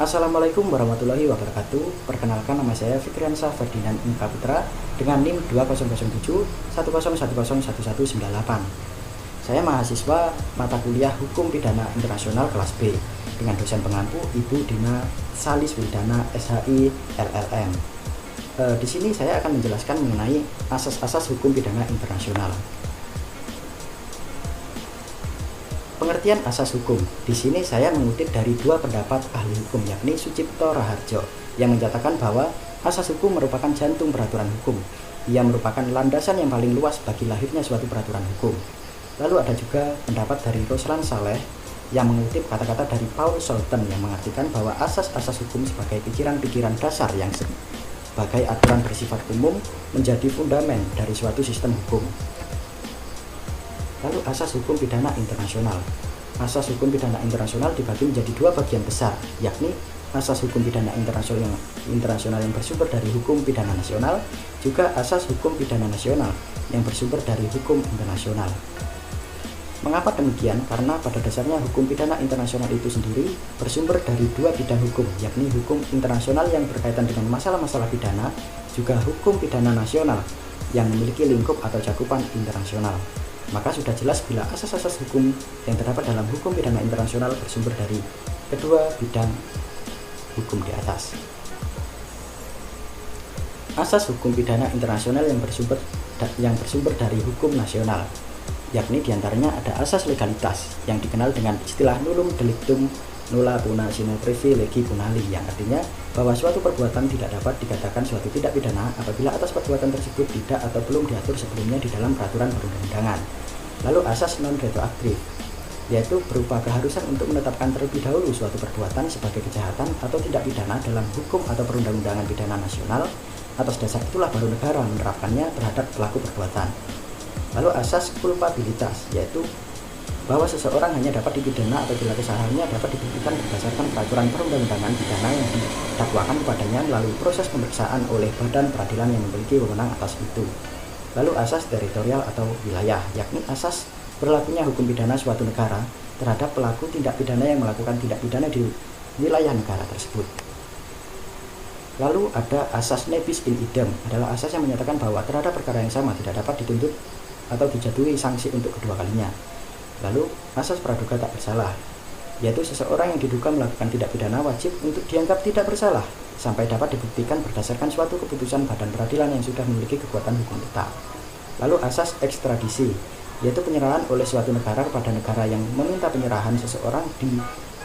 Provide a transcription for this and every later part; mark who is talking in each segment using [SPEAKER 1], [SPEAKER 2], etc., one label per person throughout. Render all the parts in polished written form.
[SPEAKER 1] Assalamualaikum warahmatullahi wabarakatuh. Perkenalkan, nama saya Fikriansyah Ferdinand M. Kaputra dengan NIM 2007 10101198. Saya mahasiswa mata kuliah Hukum Pidana Internasional kelas B dengan dosen pengampu Ibu Dina Salis Wildana SHI LLM. Di sini saya akan menjelaskan mengenai asas-asas hukum pidana internasional. Pengertian asas hukum. Di sini saya mengutip dari dua pendapat ahli hukum, yakni Sucipto Raharjo, yang menyatakan bahwa asas hukum merupakan jantung peraturan hukum. Ia merupakan landasan yang paling luas bagi lahirnya suatu peraturan hukum. Lalu ada juga pendapat dari Roslan Saleh yang mengutip kata-kata dari Paul Scholten yang mengartikan bahwa asas-asas hukum sebagai pikiran-pikiran dasar yang sebagai aturan bersifat umum menjadi fundamen dari suatu sistem hukum. Lalu asas hukum pidana internasional. Asas hukum pidana internasional dibagi menjadi dua bagian besar, yakni asas hukum pidana internasional yang bersumber dari hukum pidana nasional, juga asas hukum pidana nasional yang bersumber dari hukum internasional. Mengapa demikian? Karena pada dasarnya hukum pidana internasional itu sendiri bersumber dari dua bidang hukum, yakni hukum internasional yang berkaitan dengan masalah-masalah pidana, juga hukum pidana nasional yang memiliki lingkup atau cakupan internasional. Maka sudah jelas bila asas-asas hukum yang terdapat dalam hukum pidana internasional bersumber dari kedua bidang hukum di atas. Asas hukum pidana internasional yang bersumber dari hukum nasional, yakni diantaranya ada asas legalitas yang dikenal dengan istilah nullum delictum nulla puna sine privilegi punali, yang artinya bahwa suatu perbuatan tidak dapat dikatakan suatu tindak pidana apabila atas perbuatan tersebut tidak atau belum diatur sebelumnya di dalam peraturan perundang-undangan. Lalu asas non-retroaktif, yaitu berupa keharusan untuk menetapkan terlebih dahulu suatu perbuatan sebagai kejahatan atau tindak pidana dalam hukum atau perundang-undangan pidana nasional. Atas dasar itulah baru negara menerapkannya terhadap pelaku perbuatan. Lalu asas kulpabilitas, yaitu bahwa seseorang hanya dapat dipidana apabila kesalahannya dapat dibuktikan berdasarkan peraturan perundang-undangan pidana yang didakwakan kepadanya melalui proses pemeriksaan oleh badan peradilan yang memiliki wewenang atas itu. Lalu asas teritorial atau wilayah, yakni asas berlakunya hukum pidana suatu negara terhadap pelaku tindak pidana yang melakukan tindak pidana di wilayah negara tersebut. Lalu ada asas nebis in idem, adalah asas yang menyatakan bahwa terhadap perkara yang sama tidak dapat dituntut atau dijatuhi sanksi untuk kedua kalinya. Lalu asas praduga tak bersalah, yaitu seseorang yang diduga melakukan tindak pidana wajib untuk dianggap tidak bersalah sampai dapat dibuktikan berdasarkan suatu keputusan badan peradilan yang sudah memiliki kekuatan hukum tetap. Lalu asas ekstradisi, yaitu penyerahan oleh suatu negara kepada negara yang meminta penyerahan seseorang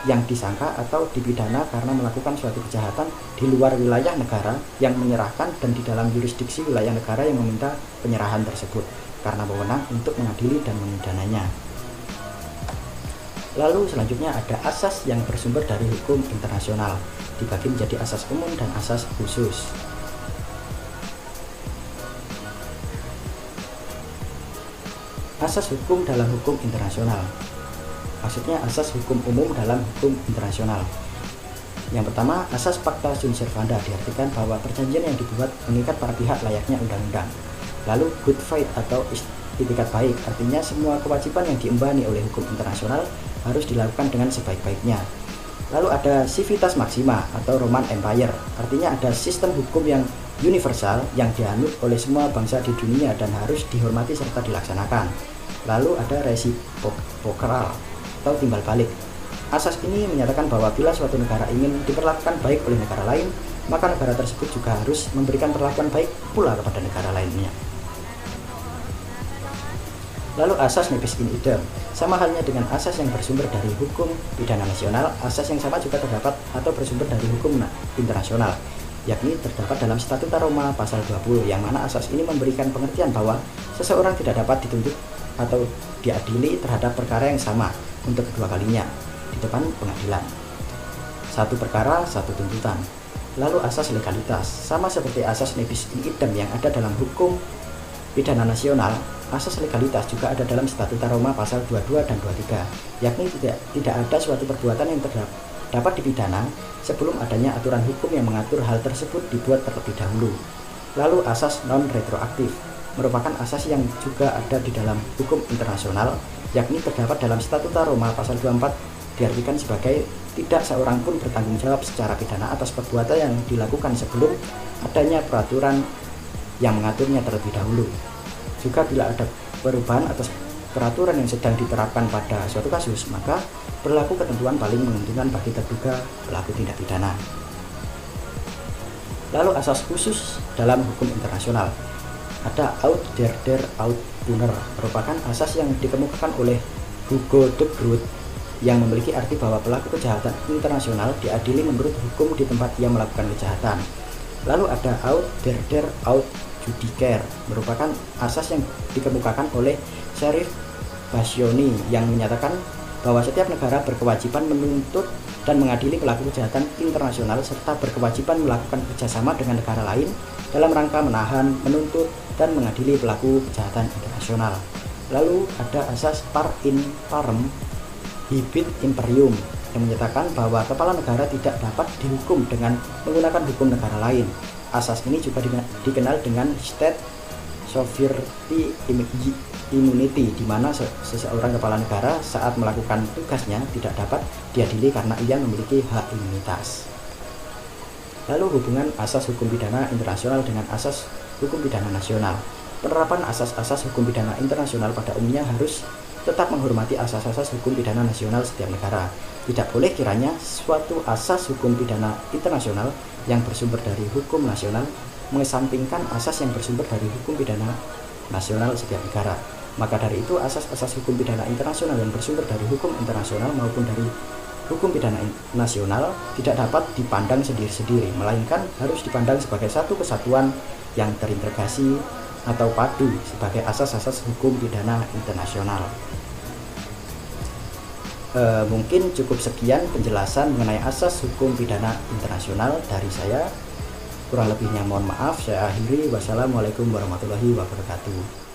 [SPEAKER 1] yang disangka atau dipidana karena melakukan suatu kejahatan di luar wilayah negara yang menyerahkan dan di dalam yurisdiksi wilayah negara yang meminta penyerahan tersebut karena wewenang untuk mengadili dan memidananya. Lalu selanjutnya ada asas yang bersumber dari hukum internasional, dibagi menjadi asas umum dan asas khusus. Asas hukum dalam hukum internasional, maksudnya asas hukum umum dalam hukum internasional. Yang pertama, asas pacta sunt servanda, diartikan bahwa perjanjian yang dibuat mengikat para pihak layaknya undang-undang. Lalu good faith atau itikat baik, artinya semua kewajiban yang diembangi oleh hukum internasional harus dilakukan dengan sebaik-baiknya. Lalu ada civitas maxima atau Roman Empire, artinya ada sistem hukum yang universal yang dianut oleh semua bangsa di dunia dan harus dihormati serta dilaksanakan. Lalu ada reciprocal atau timbal balik. Asas ini menyatakan bahwa bila suatu negara ingin diperlakukan baik oleh negara lain, maka negara tersebut juga harus memberikan perlakuan baik pula kepada negara lainnya. Lalu asas nebis in idem, sama halnya dengan asas yang bersumber dari hukum pidana nasional, asas yang sama juga terdapat atau bersumber dari hukum internasional, yakni terdapat dalam Statuta Roma pasal 20, yang mana asas ini memberikan pengertian bahwa seseorang tidak dapat dituntut atau diadili terhadap perkara yang sama untuk kedua kalinya di depan pengadilan. Satu perkara, satu tuntutan. Lalu asas legalitas, sama seperti asas nebis in idem yang ada dalam hukum pidana nasional, asas legalitas juga ada dalam Statuta Roma pasal 22 dan 23, yakni tidak ada suatu perbuatan yang dapat dipidana sebelum adanya aturan hukum yang mengatur hal tersebut dibuat terlebih dahulu. Lalu asas non-retroaktif merupakan asas yang juga ada di dalam hukum internasional, yakni terdapat dalam Statuta Roma pasal 24, diartikan sebagai tidak seorang pun bertanggung jawab secara pidana atas perbuatan yang dilakukan sebelum adanya peraturan yang mengaturnya terlebih dahulu. Juga bila ada perubahan atas peraturan yang sedang diterapkan pada suatu kasus, maka berlaku ketentuan paling menguntungkan bagi terduga pelaku tindak pidana. Lalu asas khusus dalam hukum internasional. Ada aut der aut Brunner, merupakan asas yang dikemukakan oleh Hugo de Groot yang memiliki arti bahwa pelaku kejahatan internasional diadili menurut hukum di tempat ia melakukan kejahatan. Lalu ada aut der aut judiciaire, merupakan asas yang dikemukakan oleh Sheriff Basioni yang menyatakan bahwa setiap negara berkewajiban menuntut dan mengadili pelaku kejahatan internasional serta berkewajiban melakukan kerjasama dengan negara lain dalam rangka menahan, menuntut, dan mengadili pelaku kejahatan internasional. Lalu ada asas par in parem Hibit imperium yang menyatakan bahwa kepala negara tidak dapat dihukum dengan menggunakan hukum negara lain. Asas ini juga dikenal dengan state sovereignty immunity, di mana seseorang kepala negara saat melakukan tugasnya tidak dapat diadili karena ia memiliki hak imunitas. Lalu hubungan asas hukum pidana internasional dengan asas hukum pidana nasional. Penerapan asas-asas hukum pidana internasional pada umumnya harus tetap menghormati asas-asas hukum pidana nasional setiap negara. Tidak boleh kiranya suatu asas hukum pidana internasional yang bersumber dari hukum nasional mengesampingkan asas yang bersumber dari hukum pidana nasional setiap negara. Maka dari itu asas-asas hukum pidana internasional yang bersumber dari hukum internasional maupun dari hukum pidana nasional tidak dapat dipandang sendiri-sendiri, melainkan harus dipandang sebagai satu kesatuan yang terintegrasi atau padu sebagai asas-asas hukum pidana internasional. Mungkin cukup sekian penjelasan mengenai asas hukum pidana internasional dari saya. Kurang lebihnya mohon maaf, saya akhiri. Wassalamualaikum warahmatullahi wabarakatuh.